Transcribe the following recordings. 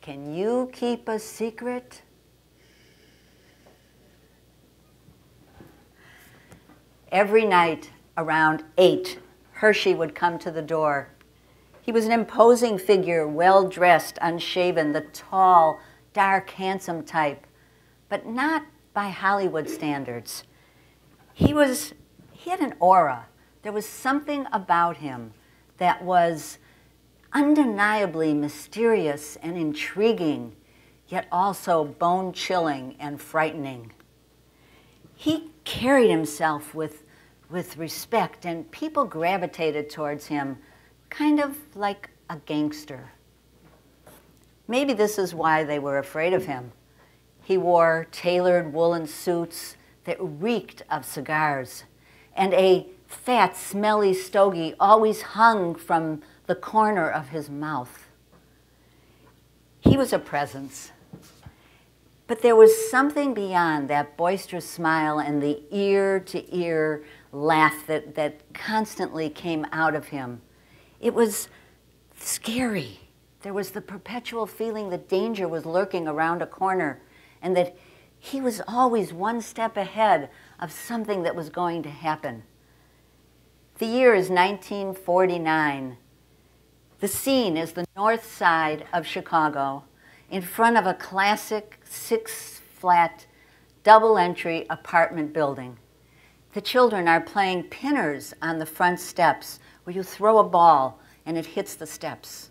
Can you keep a secret? Every night around 8, Hershey would come to the door. He was an imposing figure, well-dressed, unshaven, the tall, dark, handsome type, but not by Hollywood standards. He had an aura. There was something about him that was undeniably mysterious and intriguing, yet also bone-chilling and frightening. He carried himself with respect, and people gravitated towards him, kind of like a gangster. Maybe this is why they were afraid of him. He wore tailored woolen suits that reeked of cigars, and a fat, smelly stogie always hung from the corner of his mouth. He was a presence. But there was something beyond that boisterous smile and the ear-to-ear laugh that constantly came out of him. It was scary. There was the perpetual feeling that danger was lurking around a corner and that he was always one step ahead of something that was going to happen. The year is 1949. The scene is the north side of Chicago, in front of a classic 6-flat, double-entry apartment building. The children are playing pinners on the front steps, where you throw a ball and it hits the steps.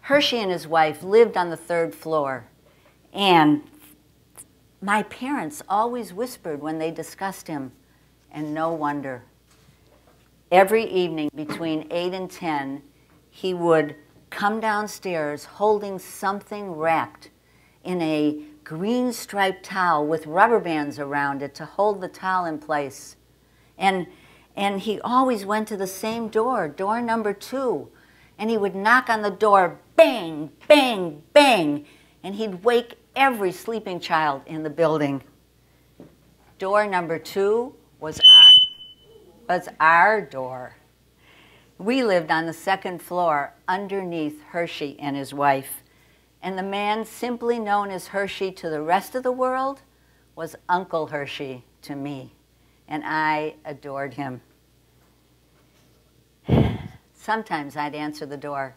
Hershey and his wife lived on the 3rd floor, and my parents always whispered when they discussed him, and no wonder. Every evening between 8 and 10, he would come downstairs holding something wrapped in a green striped towel with rubber bands around it to hold the towel in place. And he always went to the same door, door number 2, and he would knock on the door, bang, bang, bang, and he'd wake every sleeping child in the building. Door number 2 was our door. We lived on the 2nd floor underneath Hershey and his wife, and the man simply known as Hershey to the rest of the world was Uncle Hershey to me, and I adored him. Sometimes I'd answer the door,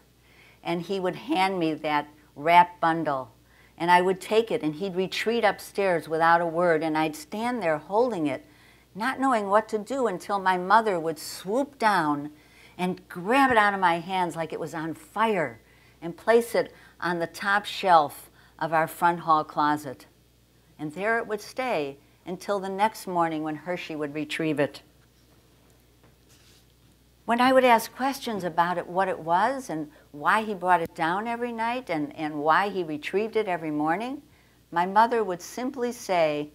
and he would hand me that wrapped bundle, and I would take it, and he'd retreat upstairs without a word, and I'd stand there holding it, not knowing what to do until my mother would swoop down and grab it out of my hands like it was on fire and place it on the top shelf of our front hall closet. And there it would stay until the next morning when Hershey would retrieve it. When I would ask questions about it, what it was and why he brought it down every night and why he retrieved it every morning, my mother would simply say,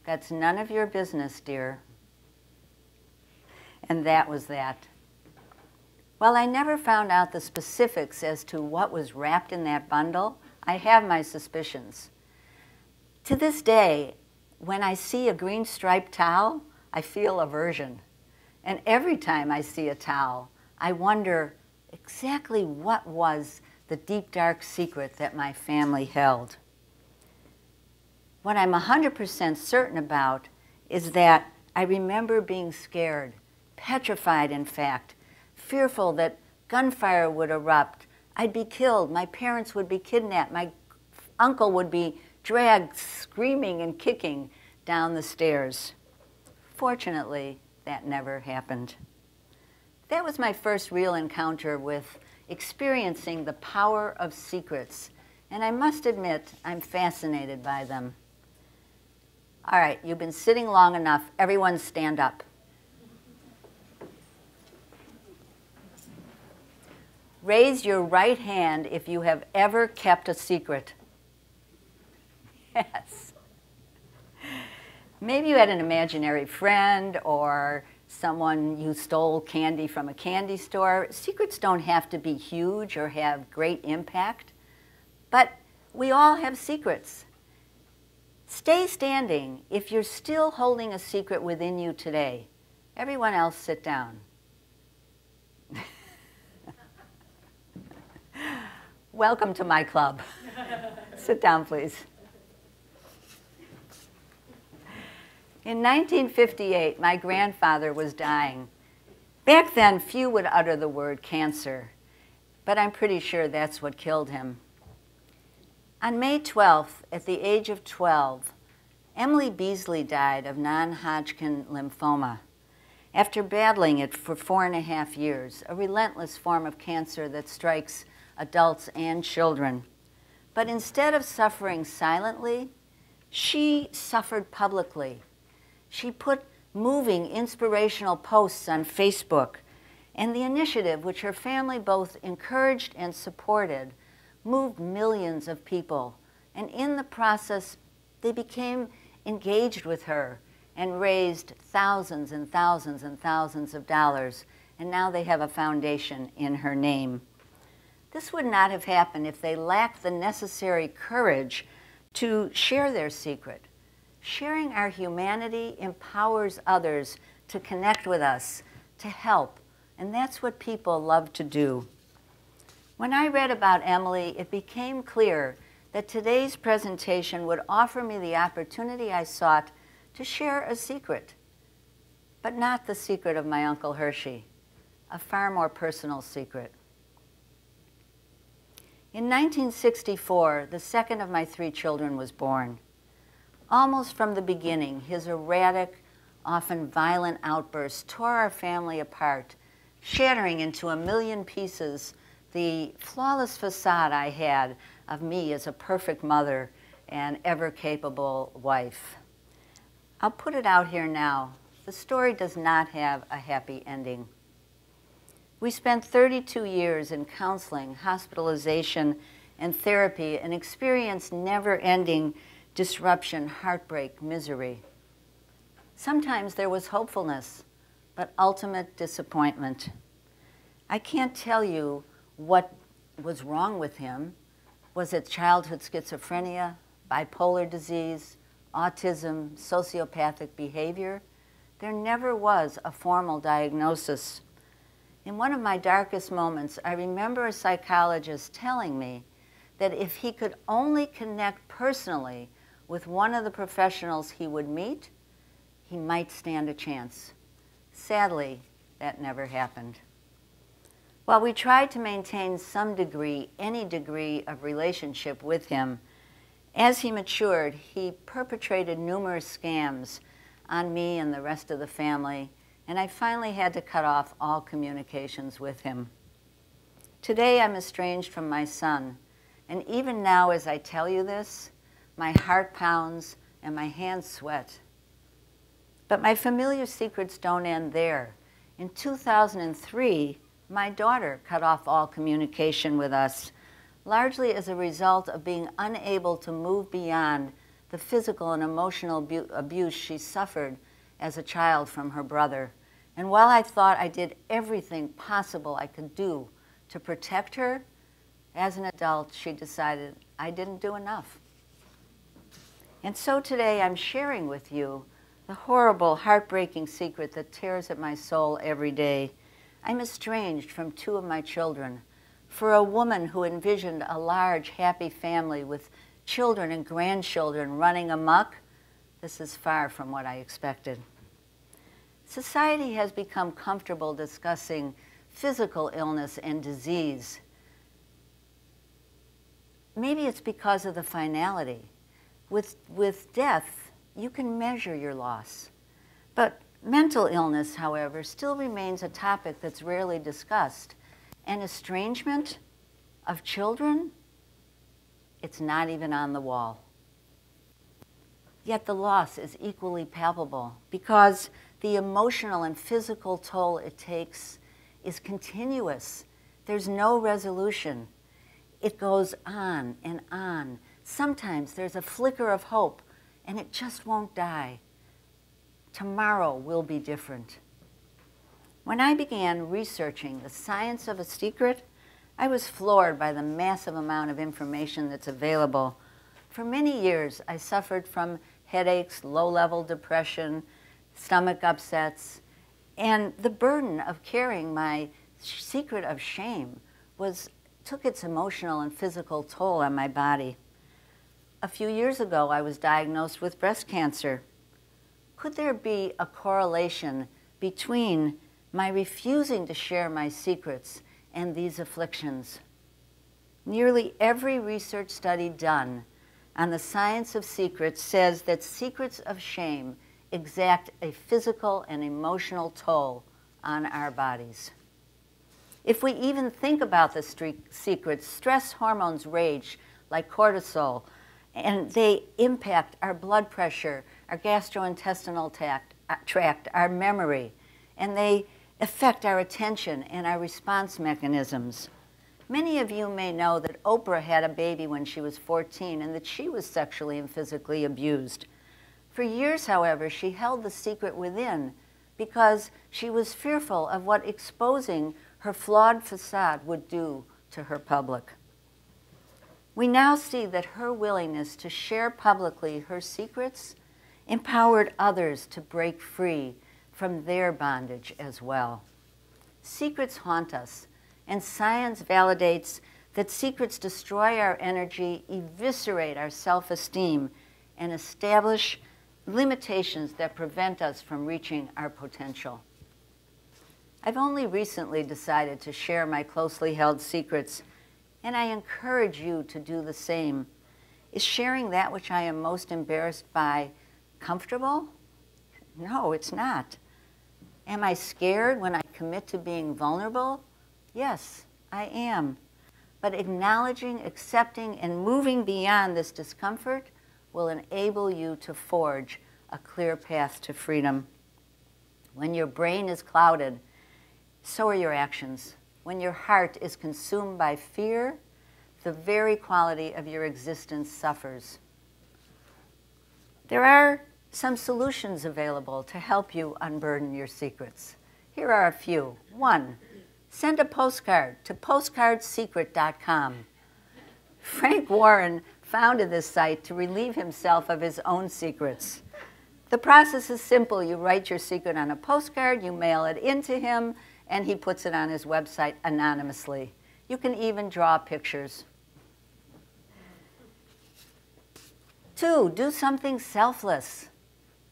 "That's none of your business, dear." And that was that. While I never found out the specifics as to what was wrapped in that bundle, I have my suspicions. To this day, when I see a green striped towel, I feel aversion. And every time I see a towel, I wonder exactly what was the deep, dark secret that my family held. What I'm 100% certain about is that I remember being scared, petrified in fact, fearful that gunfire would erupt, I'd be killed, my parents would be kidnapped, my uncle would be dragged screaming and kicking down the stairs. Fortunately, that never happened. That was my first real encounter with experiencing the power of secrets, and I must admit I'm fascinated by them. All right, you've been sitting long enough. Everyone stand up. Raise your right hand if you have ever kept a secret. Yes. Maybe you had an imaginary friend or someone you stole candy from a candy store. Secrets don't have to be huge or have great impact, but we all have secrets. Stay standing if you're still holding a secret within you today. Everyone else sit down. Welcome to my club. Sit down, please. In 1958, my grandfather was dying. Back then, few would utter the word cancer, but I'm pretty sure that's what killed him. On May 12th, at the age of 12, Emily Beasley died of non-Hodgkin lymphoma after battling it for 4.5 years, a relentless form of cancer that strikes adults and children. But instead of suffering silently, she suffered publicly. She put moving, inspirational posts on Facebook, and the initiative, which her family both encouraged and supported, moved millions of people. And in the process, they became engaged with her and raised thousands and thousands and thousands of dollars. And now they have a foundation in her name. This would not have happened if they lacked the necessary courage to share their secret. Sharing our humanity empowers others to connect with us, to help, and that's what people love to do. When I read about Emily, it became clear that today's presentation would offer me the opportunity I sought to share a secret, but not the secret of my Uncle Hershey, a far more personal secret. In 1964, the second of my 3 children was born. Almost from the beginning, his erratic, often violent outbursts tore our family apart, shattering into a million pieces the flawless facade I had of me as a perfect mother and ever-capable wife. I'll put it out here now. The story does not have a happy ending. We spent 32 years in counseling, hospitalization, and therapy and experienced never-ending disruption, heartbreak, misery. Sometimes there was hopefulness, but ultimate disappointment. I can't tell you what was wrong with him. Was it childhood schizophrenia, bipolar disease, autism, sociopathic behavior? There never was a formal diagnosis. In one of my darkest moments, I remember a psychologist telling me that if he could only connect personally with one of the professionals he would meet, he might stand a chance. Sadly, that never happened. While we tried to maintain some degree, any degree of relationship with him, as he matured, he perpetrated numerous scams on me and the rest of the family, and I finally had to cut off all communications with him. Today, I'm estranged from my son, and even now as I tell you this, my heart pounds and my hands sweat. But my familiar secrets don't end there. In 2003, my daughter cut off all communication with us, largely as a result of being unable to move beyond the physical and emotional abuse she suffered as a child from her brother. And while I thought I did everything possible I could do to protect her, as an adult, she decided I didn't do enough. And so today I'm sharing with you the horrible, heartbreaking secret that tears at my soul every day. I'm estranged from 2 of my children. For a woman who envisioned a large, happy family with children and grandchildren running amok, this is far from what I expected. Society has become comfortable discussing physical illness and disease. Maybe it's because of the finality. With death, you can measure your loss. But mental illness, however, still remains a topic that's rarely discussed. And estrangement of children, it's not even on the wall. Yet the loss is equally palpable because the emotional and physical toll it takes is continuous. There's no resolution. It goes on and on. Sometimes there's a flicker of hope, and it just won't die. Tomorrow will be different. When I began researching the science of a secret, I was floored by the massive amount of information that's available. For many years, I suffered from headaches, low-level depression, stomach upsets, and the burden of carrying my secret of shame was took its emotional and physical toll on my body. A few years ago, I was diagnosed with breast cancer. Could there be a correlation between my refusing to share my secrets and these afflictions? Nearly every research study done on the science of secrets says that secrets of shame exact a physical and emotional toll on our bodies. If we even think about the secrets, stress hormones rage like cortisol, and they impact our blood pressure, our gastrointestinal tract, our memory, and they affect our attention and our response mechanisms. Many of you may know that Oprah had a baby when she was 14 and that she was sexually and physically abused. For years, however, she held the secret within because she was fearful of what exposing her flawed facade would do to her public. We now see that her willingness to share publicly her secrets empowered others to break free from their bondage as well. Secrets haunt us, and science validates that secrets destroy our energy, eviscerate our self-esteem, and establish limitations that prevent us from reaching our potential. I've only recently decided to share my closely held secrets, and I encourage you to do the same. Is sharing that which I am most embarrassed by comfortable? No, it's not. Am I scared when I commit to being vulnerable? Yes, I am. But acknowledging, accepting, and moving beyond this discomfort will enable you to forge a clear path to freedom. When your brain is clouded, so are your actions. When your heart is consumed by fear, the very quality of your existence suffers. There are some solutions available to help you unburden your secrets. Here are a few. 1, send a postcard to postcardsecret.com. Frank Warren founded this site to relieve himself of his own secrets. The process is simple. You write your secret on a postcard, you mail it in to him, and he puts it on his website anonymously. You can even draw pictures. 2, do something selfless.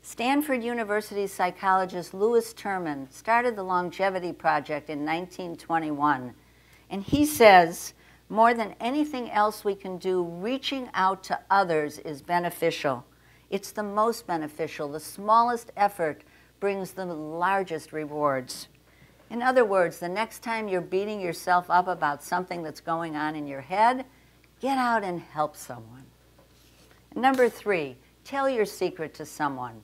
Stanford University psychologist Louis Terman started the Longevity Project in 1921, and he says, more than anything else we can do, reaching out to others is beneficial. It's the most beneficial. The smallest effort brings the largest rewards. In other words, the next time you're beating yourself up about something that's going on in your head, get out and help someone. Number 3, tell your secret to someone.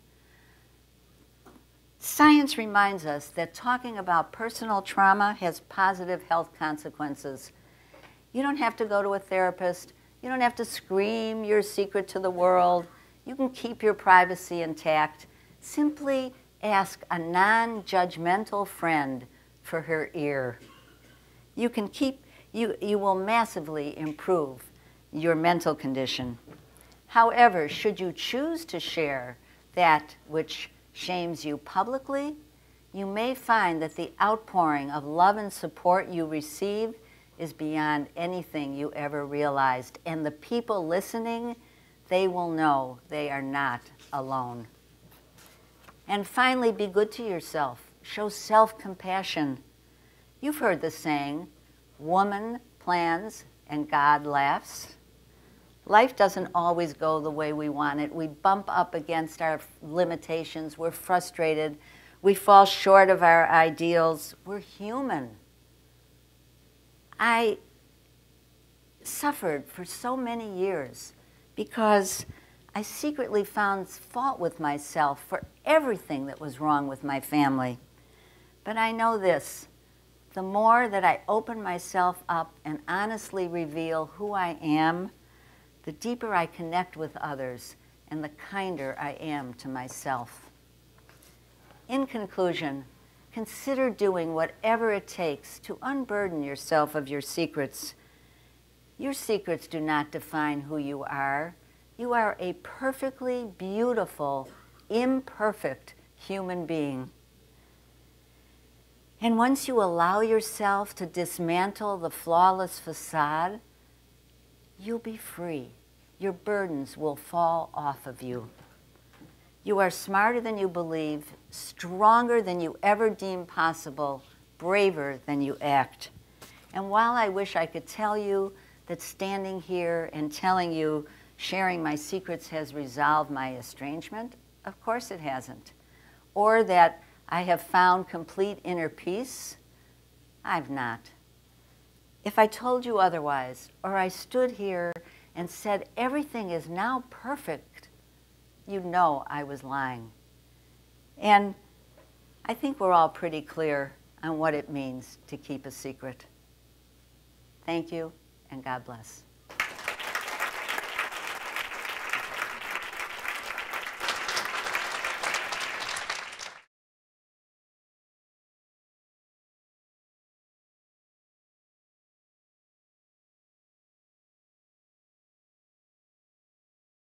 Science reminds us that talking about personal trauma has positive health consequences. You don't have to go to a therapist. You don't have to scream your secret to the world. You can keep your privacy intact. Simply ask a non-judgmental friend for her ear. You will massively improve your mental condition. However, should you choose to share that which shames you publicly, you may find that the outpouring of love and support you receive is beyond anything you ever realized. And the people listening, they will know they are not alone. And finally, be good to yourself. Show self-compassion. You've heard the saying, woman plans and God laughs. Life doesn't always go the way we want it. We bump up against our limitations. We're frustrated. We fall short of our ideals. We're human. I suffered for so many years because I secretly found fault with myself for everything that was wrong with my family. But I know this, the more that I open myself up and honestly reveal who I am, the deeper I connect with others and the kinder I am to myself. In conclusion, consider doing whatever it takes to unburden yourself of your secrets. Your secrets do not define who you are. You are a perfectly beautiful, imperfect human being. And once you allow yourself to dismantle the flawless facade, you'll be free. Your burdens will fall off of you. You are smarter than you believe, stronger than you ever deemed possible, braver than you act. And while I wish I could tell you that standing here and telling you sharing my secrets has resolved my estrangement, of course it hasn't. Or that I have found complete inner peace, I've not. If I told you otherwise, or I stood here and said everything is now perfect, you'd know I was lying. And I think we're all pretty clear on what it means to keep a secret. Thank you, and God bless.